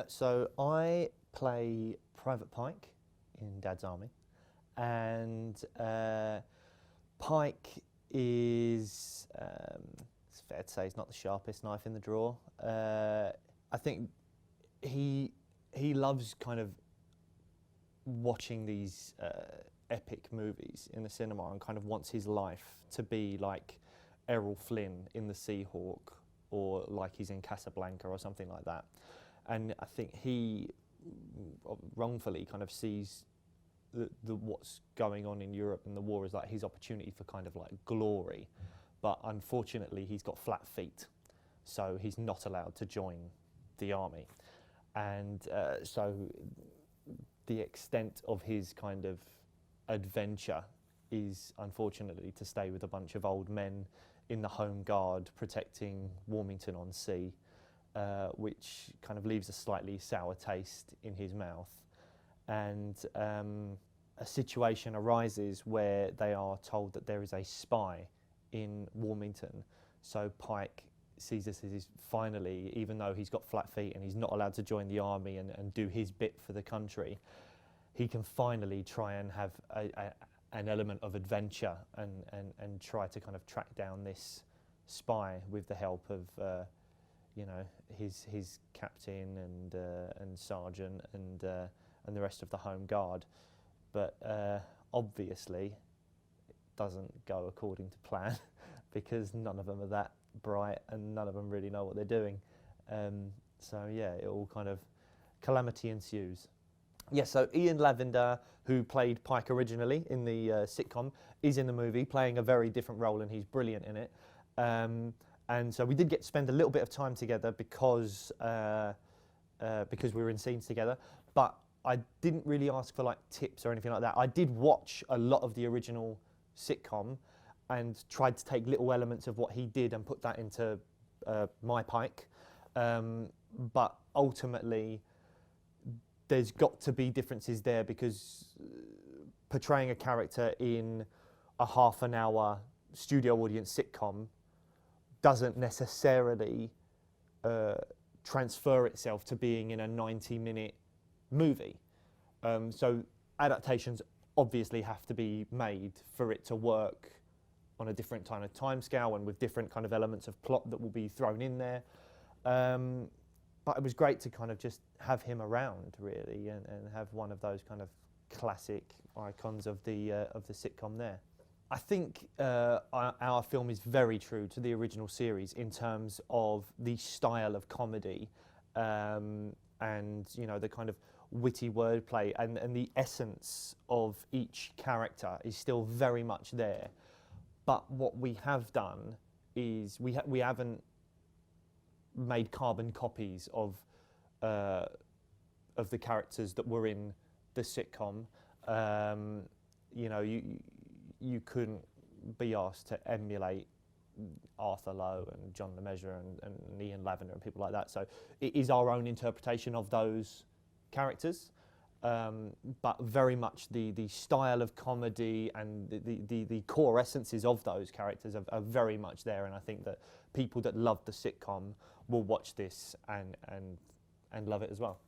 So I play Private Pike in Dad's Army, and Pike is, it's fair to say, he's not the sharpest knife in the drawer. I think he loves kind of watching these epic movies in the cinema and kind of wants his life to be like Errol Flynn in The Seahawk, or like he's in Casablanca or something like that. And I think he wrongfully kind of sees the what's going on in Europe and the war as like his opportunity for kind of like glory. But unfortunately, he's got flat feet, so he's not allowed to join the army. And so the extent of his kind of adventure is unfortunately to stay with a bunch of old men in the Home Guard protecting Warmington-on-Sea, which kind of leaves a slightly sour taste in his mouth. And a situation arises where they are told that there is a spy in Warmington. So Pike sees this as his finally, even though he's got flat feet and he's not allowed to join the army and do his bit for the country, he can finally try and have an element of adventure and try to kind of track down this spy with the help of you know, his captain and sergeant and the rest of the Home Guard. But obviously it doesn't go according to plan because none of them are that bright and none of them really know what they're doing. So yeah, it all kind of calamity ensues. Yes, so Ian Lavender, who played Pike originally in the sitcom, is in the movie playing a very different role, and he's brilliant in it. And so we did get to spend a little bit of time together because we were in scenes together. But I didn't really ask for like tips or anything like that. I did watch a lot of the original sitcom and tried to take little elements of what he did and put that into my Pike. But ultimately, there's got to be differences there because portraying a character in a half an hour studio audience sitcom doesn't necessarily transfer itself to being in a 90-minute movie. So adaptations obviously have to be made for it to work on a different kind of timescale and with different kind of elements of plot that will be thrown in there. But it was great to kind of just have him around, really, and have one of those kind of classic icons of the sitcom there. I think our film is very true to the original series in terms of the style of comedy, and you know, the kind of witty wordplay and the essence of each character is still very much there. But what we have done is we haven't made carbon copies of the characters that were in the sitcom. You know, you couldn't be asked to emulate Arthur Lowe and John LeMessurier and Ian Lavender and people like that. So it is our own interpretation of those characters, but very much the style of comedy and the core essences of those characters are very much there. And I think that people that love the sitcom will watch this and love it as well.